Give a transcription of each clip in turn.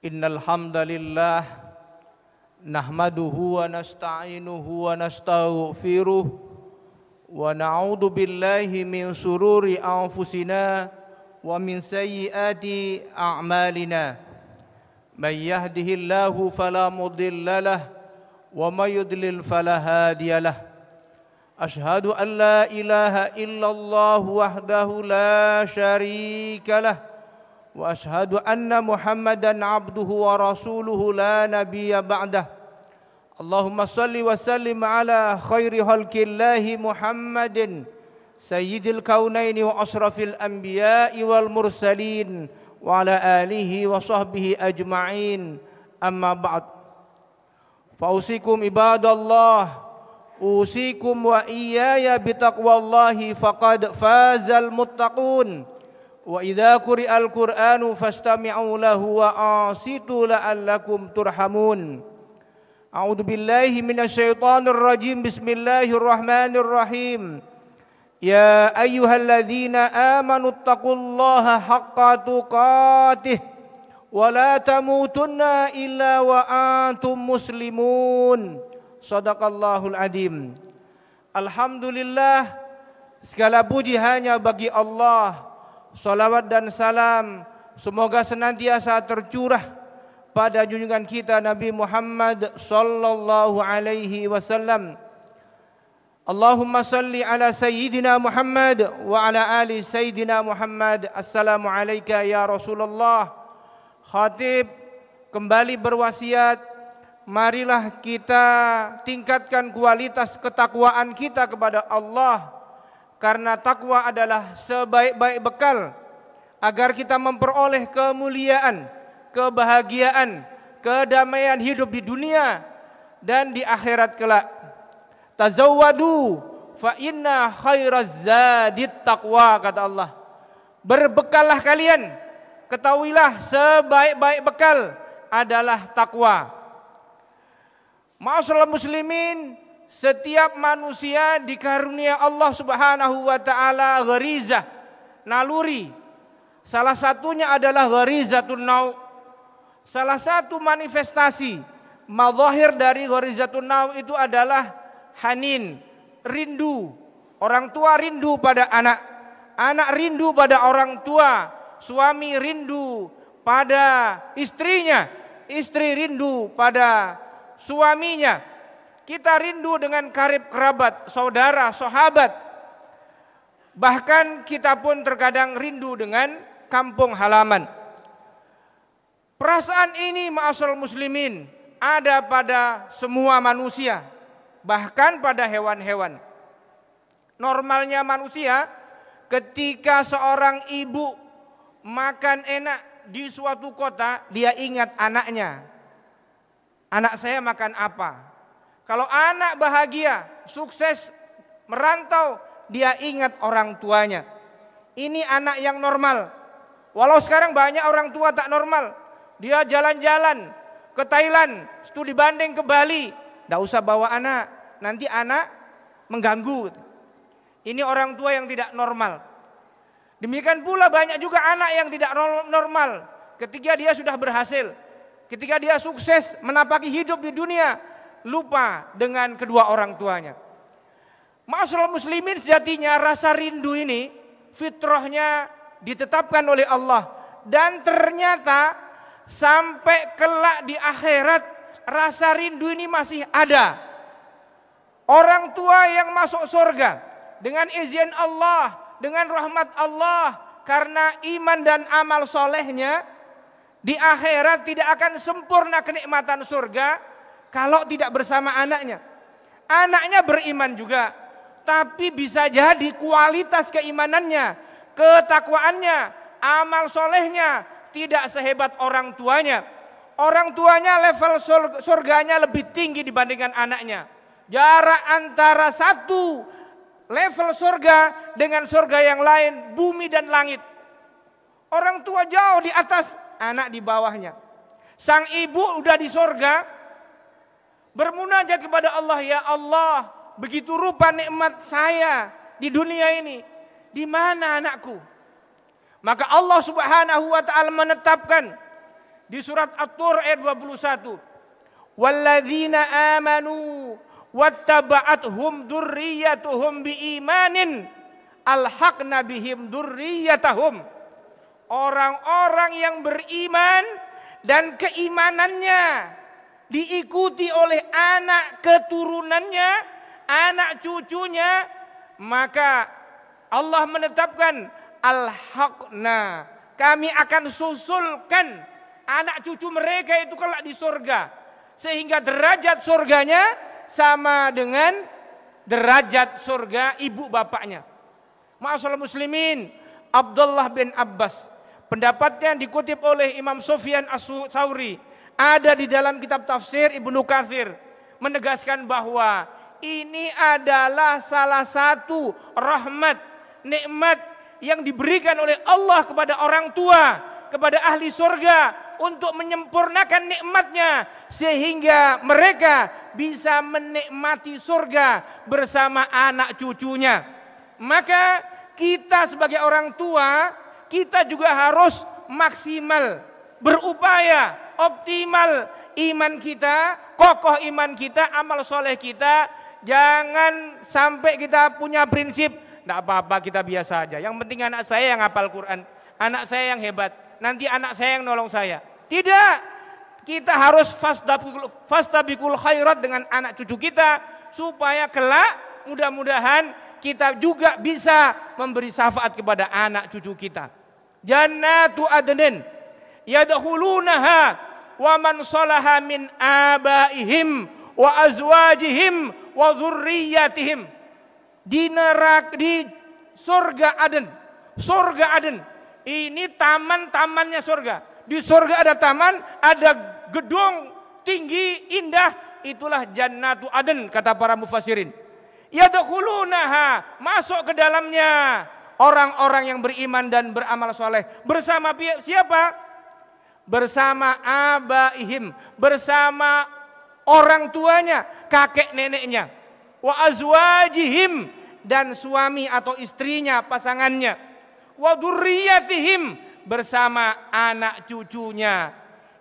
Innal hamdalillah nahmaduhu wa nasta'inuhu wa nastaghfiruh wa na'udzu billahi min sururi anfusina wa min sayyiati a'malina. May yahdihillahu fala mudilla lahu wa may yudlil fala hadiya lahu. Ashhadu an la ilaha illallah wahdahu la syarika lahu wa ashhadu anna Muhammadan abduhu wa rasuluhu la nabiyya ba'dah. Allahumma salli wa sallim ala khairi khalqillahi Muhammadin sayyidil kaunaini wa asrafil anbiya'i wal mursalin wa ala alihi wa sahbihi ajma'in. Amma ba'd. Fausikum ibadallah, usikum wa iyaya bitaqwallahi faqad fazal muttaqun. Wa idza quri'al Qur'anu fastami'u lahu wa ansitu la'allakum turhamun. A'udzu billahi minasyaitonir rajim. Bismillahirrahmanirrahim. Ya ayyuhalladzina amanu taqullaha haqqa tuqatih wa la tamutunna illa wa antum muslimun. Shadaqallahul adzim. Alhamdulillah, segala puji hanya bagi Allah. Salawat dan salam semoga senantiasa tercurah pada junjungan kita Nabi Muhammad sallallahu alaihi wasallam. Allahumma salli ala sayyidina Muhammad wa ala ali sayyidina Muhammad. Assalamu alayka ya Rasulullah. Khatib kembali berwasiat, marilah kita tingkatkan kualitas ketakwaan kita kepada Allah. Karena takwa adalah sebaik-baik bekal agar kita memperoleh kemuliaan, kebahagiaan, kedamaian hidup di dunia dan di akhirat kelak. Tazawwadu fa inna khairaz zadit taqwa, kata Allah. Berbekallah kalian, ketahuilah sebaik-baik bekal adalah takwa. Ma'asyiral muslimin, setiap manusia dikarunia Allah Subhanahu wa taala gharizah, naluri. Salah satunya adalah gharizatun nau. Salah satu manifestasi mazahir dari gharizatun nau itu adalah hanin, rindu. Orang tua rindu pada anak, anak rindu pada orang tua, suami rindu pada istrinya, istri rindu pada suaminya. Kita rindu dengan karib kerabat, saudara, sahabat. Bahkan kita pun terkadang rindu dengan kampung halaman. Perasaan ini ma'asyiral muslimin ada pada semua manusia, bahkan pada hewan-hewan. Normalnya manusia ketika seorang ibu makan enak di suatu kota, dia ingat anaknya. Anak saya makan apa? Kalau anak bahagia, sukses, merantau, dia ingat orang tuanya. Ini anak yang normal. Walau sekarang banyak orang tua tak normal. Dia jalan-jalan ke Thailand, studi banding ke Bali. Tidak usah bawa anak, nanti anak mengganggu. Ini orang tua yang tidak normal. Demikian pula banyak juga anak yang tidak normal. Ketika dia sudah berhasil, ketika dia sukses menapaki hidup di dunia, lupa dengan kedua orang tuanya. Ma'asyiral muslimin, sejatinya rasa rindu ini fitrahnya ditetapkan oleh Allah. Dan ternyata sampai kelak di akhirat rasa rindu ini masih ada. Orang tua yang masuk surga dengan izin Allah, dengan rahmat Allah, karena iman dan amal solehnya, di akhirat tidak akan sempurna kenikmatan surga kalau tidak bersama anaknya. Anaknya beriman juga, tapi bisa jadi kualitas keimanannya, ketakwaannya, amal solehnya tidak sehebat orang tuanya. Orang tuanya level surganya lebih tinggi dibandingkan anaknya. Jarak antara satu level surga dengan surga yang lain, bumi dan langit. Orang tua jauh di atas, anak di bawahnya. Sang ibu udah di surga, bermunajat kepada Allah, ya Allah, begitu rupa nikmat saya di dunia ini, di mana anakku? Maka Allah Subhanahu wa taala menetapkan Di surat At-Tur ayat 21. Walladzina amanu wattaba'athum dzurriyyatuhum biimanin alhaqna bihim dzurriyyatahum. Orang-orang yang beriman dan keimanannya diikuti oleh anak keturunannya, anak cucunya, maka Allah menetapkan alhaqna, kami akan susulkan anak cucu mereka itu kelak di surga, sehingga derajat surganya sama dengan derajat surga ibu bapaknya. Ma'asyiral muslimin, Abdullah bin Abbas, pendapatnya dikutip oleh Imam Sufyan As-Tsauri, ada di dalam kitab tafsir Ibnu Katsir, menegaskan bahwa ini adalah salah satu rahmat, nikmat yang diberikan oleh Allah kepada orang tua, kepada ahli surga, untuk menyempurnakan nikmatnya sehingga mereka bisa menikmati surga bersama anak cucunya. Maka kita sebagai orang tua, kita juga harus maksimal, berupaya optimal iman kita, kokoh iman kita, amal soleh kita. Jangan sampai kita punya prinsip, tidak apa-apa kita biasa aja, yang penting anak saya yang hafal Quran, anak saya yang hebat, nanti anak saya yang nolong saya. Tidak, kita harus fastabiqul khairat dengan anak cucu kita, supaya kelak mudah-mudahan kita juga bisa memberi syafaat kepada anak cucu kita. Jannatu adnin yadkhulunaha wa man salaha min abaihim wa azwajihim wa dzurriyyatihim. Di neraka, di surga Aden. Surga Aden ini taman-tamannya surga. Di surga ada taman, ada gedung tinggi indah, itulah Jannatu Aden kata para mufassirin. Yadkhulunaha, masuk ke dalamnya orang-orang yang beriman dan beramal soleh. Bersama siapa? Bersama abaihim, bersama orang tuanya, kakek neneknya. Wa azwajihim, dan suami atau istrinya, pasangannya. Wa dzurriyyatihim, bersama anak cucunya.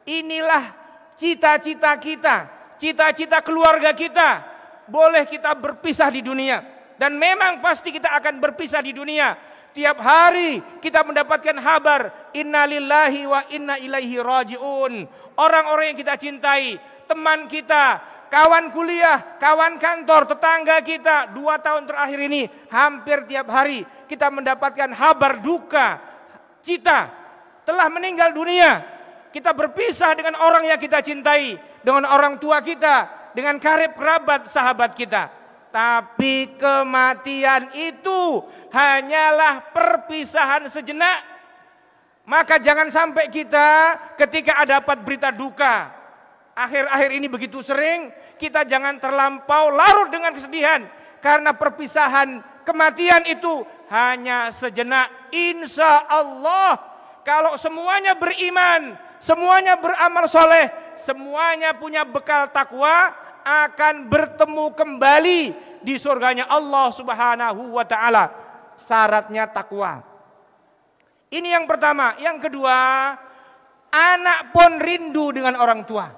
Inilah cita-cita kita, cita-cita keluarga kita. Boleh kita berpisah di dunia, dan memang pasti kita akan berpisah di dunia. Tiap hari kita mendapatkan kabar innalillahi wa inna ilaihi rajiun. Orang-orang yang kita cintai, teman kita, kawan kuliah, kawan kantor, tetangga kita, 2 tahun terakhir ini hampir tiap hari kita mendapatkan kabar duka. Cita telah meninggal dunia. Kita berpisah dengan orang yang kita cintai, dengan orang tua kita, dengan karib kerabat sahabat kita. Tapi kematian itu hanyalah perpisahan sejenak. Maka jangan sampai kita ketika dapat berita duka, akhir-akhir ini begitu sering, kita jangan terlampau larut dengan kesedihan. Karena perpisahan kematian itu hanya sejenak. Insya Allah, kalau semuanya beriman, semuanya beramal soleh, semuanya punya bekal takwa, akan bertemu kembali di surganya Allah Subhanahu wa ta'ala. Syaratnya takwa. Ini yang pertama. Yang kedua, anak pun rindu dengan orang tua.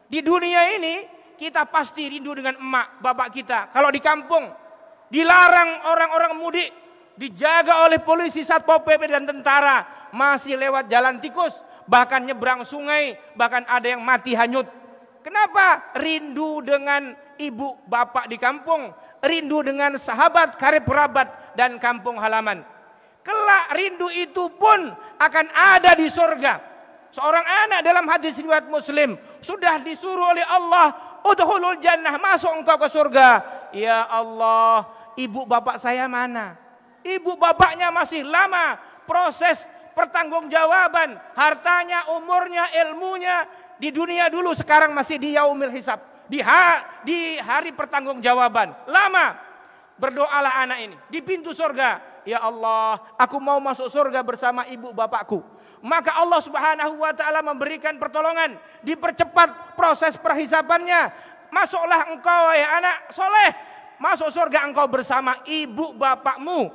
Di dunia ini kita pasti rindu dengan emak, bapak kita. Kalau di kampung dilarang orang-orang mudik, dijaga oleh polisi, Satpol PP dan tentara, masih lewat jalan tikus, bahkan nyebrang sungai, bahkan ada yang mati hanyut. Kenapa? Rindu dengan ibu bapak di kampung, rindu dengan sahabat, karib kerabat dan kampung halaman. Kelak rindu itu pun akan ada di surga. Seorang anak dalam hadis riwayat Muslim sudah disuruh oleh Allah, udkhulul jannah, masuk engkau ke surga. Ya Allah, ibu bapak saya mana? Ibu bapaknya masih lama proses pertanggungjawaban, hartanya, umurnya, ilmunya di dunia dulu, sekarang masih di yaumil hisab, di hari pertanggungjawaban. Lama. Berdoalah anak ini di pintu surga. Ya Allah, aku mau masuk surga bersama ibu bapakku. Maka Allah Subhanahu wa ta'ala memberikan pertolongan, dipercepat proses perhisabannya. Masuklah engkau ya anak soleh, masuk surga engkau bersama ibu bapakmu.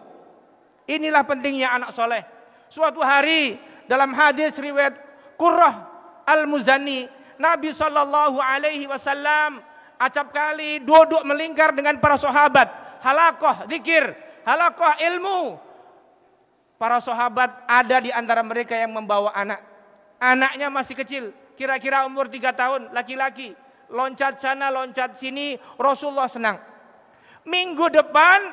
Inilah pentingnya anak soleh. Suatu hari dalam hadis riwayat Qurrah Al-Muzani, Nabi Shallallahu Alaihi Wasallam acap kali duduk melingkar dengan para sahabat, halakoh zikir, halakoh ilmu. Para sahabat ada di antara mereka yang membawa anak. Anaknya masih kecil, kira-kira umur 3 tahun, laki-laki. Loncat sana, loncat sini, Rasulullah senang. Minggu depan,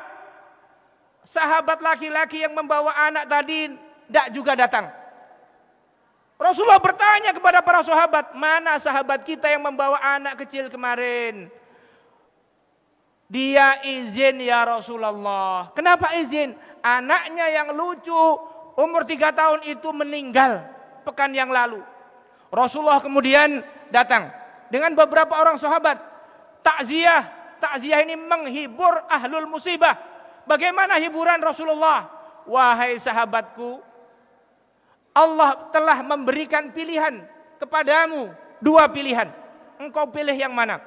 sahabat laki-laki yang membawa anak tadi tidak juga datang. Rasulullah bertanya kepada para sahabat, mana sahabat kita yang membawa anak kecil kemarin? Dia izin ya Rasulullah. Kenapa izin? Anaknya yang lucu umur 3 tahun itu meninggal pekan yang lalu. Rasulullah kemudian datang dengan beberapa orang sahabat. Takziah. Takziah ini menghibur ahlul musibah. Bagaimana hiburan Rasulullah? Wahai sahabatku, Allah telah memberikan pilihan kepadamu, 2 pilihan. Engkau pilih yang mana?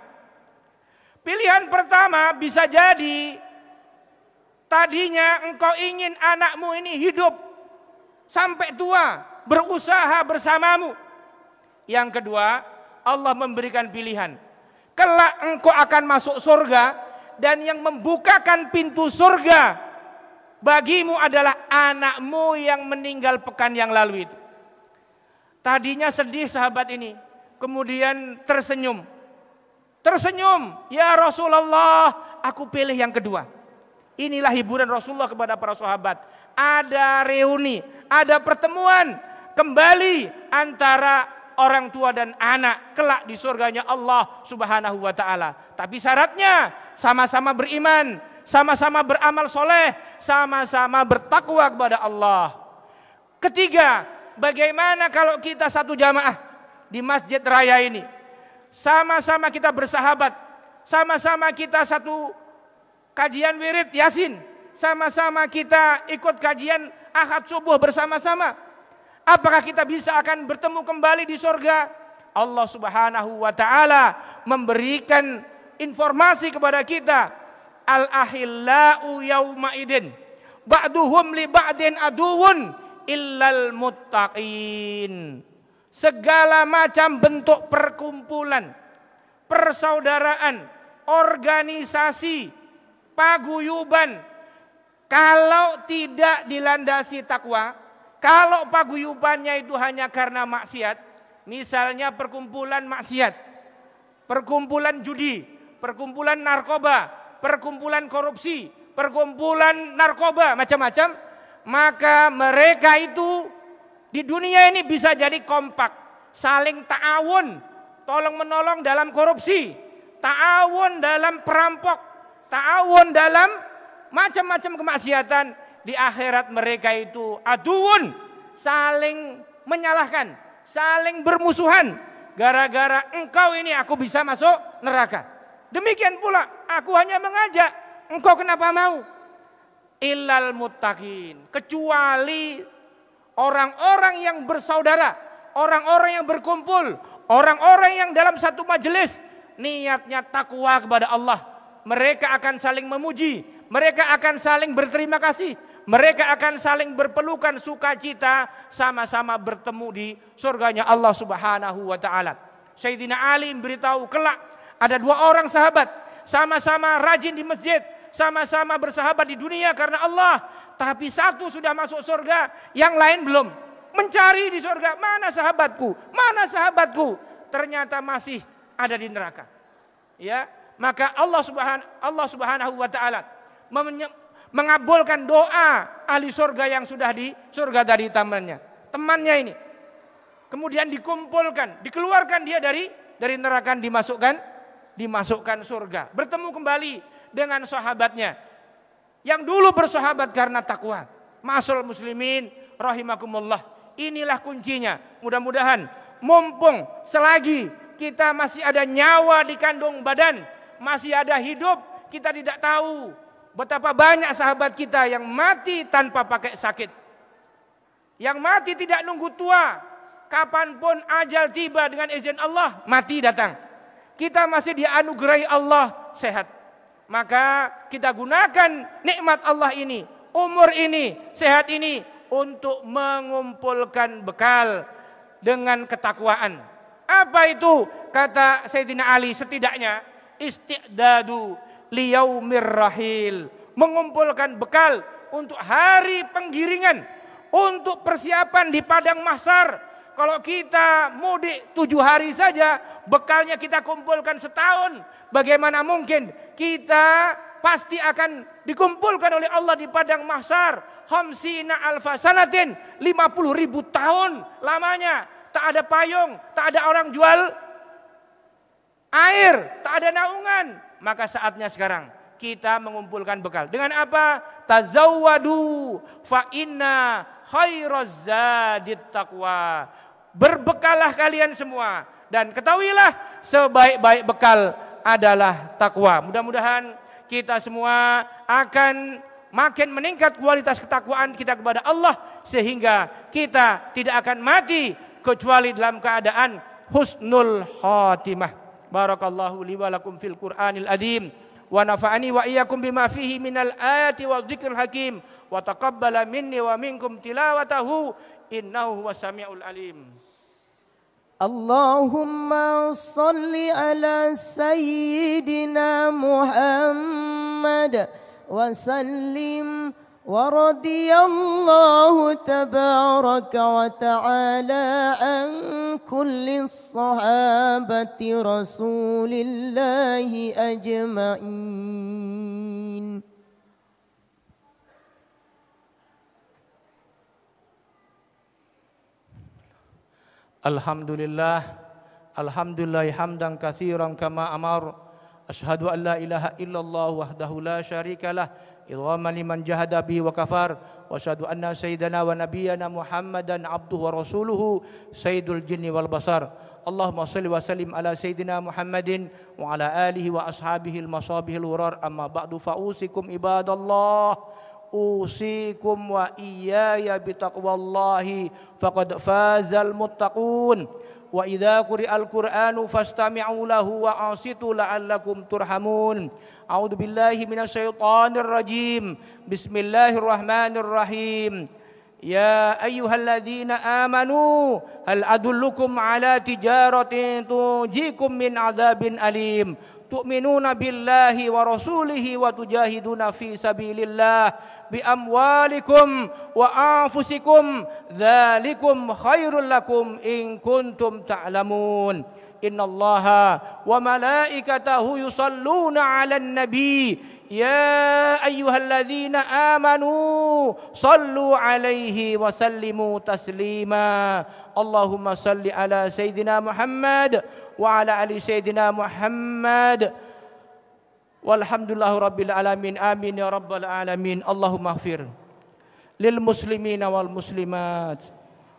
Pilihan pertama bisa jadi tadinya engkau ingin anakmu ini hidup sampai tua, berusaha bersamamu. Yang kedua, Allah memberikan pilihan. Kelak engkau akan masuk surga dan yang membukakan pintu surga bagimu adalah anakmu yang meninggal pekan yang lalu itu. Tadinya sedih sahabat ini, kemudian tersenyum. Tersenyum, ya Rasulullah, aku pilih yang kedua. Inilah hiburan Rasulullah kepada para sahabat. Ada reuni, ada pertemuan kembali antara orang tua dan anak kelak di surganya Allah Subhanahu wa taala. Tapi syaratnya sama-sama beriman, sama-sama beramal soleh, sama-sama bertakwa kepada Allah. Ketiga, bagaimana kalau kita satu jamaah di masjid raya ini, sama-sama kita bersahabat, sama-sama kita satu kajian wirid yasin, sama-sama kita ikut kajian ahad subuh bersama-sama. Apakah kita bisa akan bertemu kembali di surga? Allah Subhanahu wa taala memberikan informasi kepada kita, al-ahillau yauma idin ba'duhum li ba'din aduwwun illal muttaqin. Segala macam bentuk perkumpulan, persaudaraan, organisasi, paguyuban, kalau tidak dilandasi takwa, kalau paguyubannya itu hanya karena maksiat, misalnya perkumpulan maksiat, perkumpulan judi, perkumpulan narkoba, perkumpulan korupsi, perkumpulan narkoba, macam-macam, maka mereka itu di dunia ini bisa jadi kompak, saling ta'awun, tolong menolong dalam korupsi, ta'awun dalam perampok, ta'awun dalam macam-macam kemaksiatan. Di akhirat mereka itu aduun, saling menyalahkan, saling bermusuhan, gara-gara engkau ini aku bisa masuk neraka. Demikian pula aku hanya mengajak, engkau kenapa mau? Illal muttaqin, kecuali orang-orang yang bersaudara, orang-orang yang berkumpul, orang-orang yang dalam satu majelis niatnya takwa kepada Allah. Mereka akan saling memuji, mereka akan saling berterima kasih, mereka akan saling berpelukan sukacita, sama-sama bertemu di surganya Allah Subhanahu wa taala. Sayyidina Ali beritahu kelak ada 2 orang sahabat sama-sama rajin di masjid, sama-sama bersahabat di dunia karena Allah, tapi satu sudah masuk surga, yang lain belum. Mencari di surga, mana sahabatku? Mana sahabatku? Ternyata masih ada di neraka. Ya, maka Allah Subhanahu wa taala mengabulkan doa ahli surga yang sudah di surga dari temannya ini. Kemudian dikumpulkan, dikeluarkan dia dari neraka, dimasukkan surga. Bertemu kembali dengan sahabatnya yang dulu bersahabat karena takwa. Ma'asyiral muslimin rahimakumullah. Inilah kuncinya. Mudah-mudahan mumpung selagi kita masih ada nyawa di kandung badan, masih ada hidup, kita tidak tahu betapa banyak sahabat kita yang mati tanpa pakai sakit. Yang mati tidak nunggu tua. Kapanpun ajal tiba dengan izin Allah, mati datang. Kita masih dianugerahi Allah sehat. Maka kita gunakan nikmat Allah ini, umur ini, sehat ini untuk mengumpulkan bekal dengan ketakwaan, Apa itu? Kata Sayyidina Ali, setidaknya isti'dadu liyaumir rahil, mengumpulkan bekal untuk hari penggiringan, untuk persiapan di padang mahsyar. Kalau kita mudik 7 hari saja, bekalnya kita kumpulkan setahun. Bagaimana mungkin kita pasti akan dikumpulkan oleh Allah di padang mahsyar. Khamsina alfa sanatin, 50.000 tahun lamanya. Tak ada payung, tak ada orang jual air, tak ada naungan. Maka saatnya sekarang kita mengumpulkan bekal. Dengan apa? Tazawwadu fa inna khairaz zadit taqwa. Berbekalah kalian semua dan ketahuilah sebaik-baik bekal adalah takwa. Mudah-mudahan kita semua akan makin meningkat kualitas ketakwaan kita kepada Allah, sehingga kita tidak akan mati kecuali dalam keadaan husnul khatimah. Barakallahu li wa lakum fil Qur'anil azim wa nafa'ani wa iyyakum bima fihi minal ayati wa dzikril hakim wa taqabbala minni wa minkum tilawatahu innahu huwas samiul alim. Allahumma salli ala sayyidina Muhammad wa sallim wa radiyallahu tabaraka wa ta'ala an kulli sahabati rasulillahi ajma'in. Alhamdulillah, alhamdulillah hamdan katsiran kama amar. Asyhadu an la ilaha illallah wahdahu la syarikalah idhaman liman jahada bihi wa kafar. Wa asyhadu anna sayyidana wa nabiyyana Muhammadan abduhu wa rasuluhu sayyidul jinni wal basar. Allahumma shalli wa sallim ala sayyidina Muhammadin wa ala alihi wa ashabihi al-masabihil wurar. Amma ba'du, fa'usikum ibadallah, usikum wa iyaya bitaqwallahi faqad fazal muttaqun. Wa idza quri'al qur'anu fastami'u lahu wa ansitu la'allakum turhamun. A'udzu billahi minasyaitonir rajim. Bismillahirrahmanirrahim. Ya ayyuhalladzina amanu hal adullukum ala tijaratin tujikum min adzabin alim. Tu'minuna billahi wa rasulihi wa tujahiduna fi sabilillah bi amwalikum wa anfusikum dzalikum khairul lakum in kuntum ta'lamun. Innallaha wa malaikatahu yusalluna 'alan nabi ya ayyuhalladzina amanu sallu 'alaihi wa sallimu taslima. Allahumma salli ala sayyidina Muhammad wa ala ali sayyidina Muhammad. Walhamdulillahi rabbil alamin. Amin ya rabbal alamin. Allahumma ighfir lil muslimina wal muslimat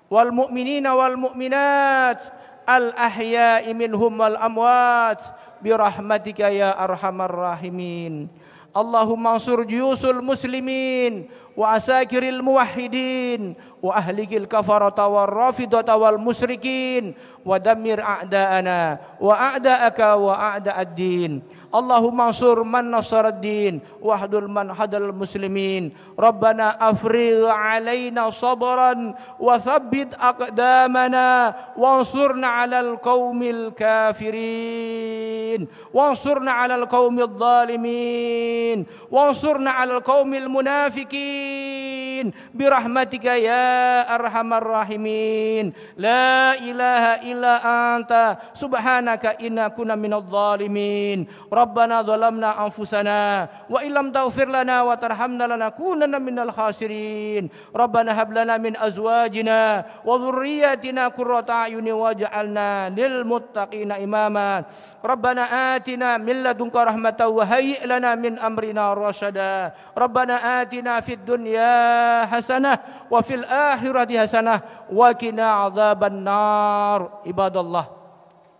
wal mu'minina wal mu'minat al ahya'i minhum wal amwat bi rahmatika ya arhamar rahimin. Allahumma ansur juyusul muslimin wa asakiril muwahhidin wa ahlikil kafarata wal rafidata wal musyrikin wa dammir a'da'ana wa a'da'aka wa a'da'ad-din. Allahumma ansur man nasaraddin wahdul man hadal muslimin. Rabbana afrigh alaina sabran wa thabbit aqdamana wansurna 'alal qaumil kafirin wansurna 'alal qaumidh dhalimin wansurna 'alal qaumil munafiqin birahmatika ya arhamar rahimin. La ilaha illa anta subhanaka inna kunna minadh dhalimin. Rabbana zalamna anfusana wa illam taghfir lana wa tarhamna lanakunanna minal khasirin. Rabbana hab lana min azwajina wa dhurriyyatina qurrata a'yunin waj'alna lil muttaqina imama. Rabbana atina min ladunka rahmatan wa hayyi' lana min amrina rasyada. Rabbana atina fid dunya hasanah wa fil akhirati hasanah wa qina adzaban nar. Ibadallah,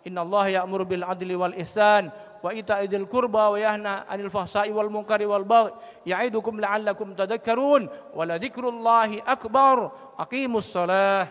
innallaha ya'muru bil adli wal ihsan wa ita'i dzil qurba wa yanha 'anil fahsai wal munkari wal baghi ya'idukum la'allakum tadhakkarun wa la dzikrullahi akbar. Aqimus shalah.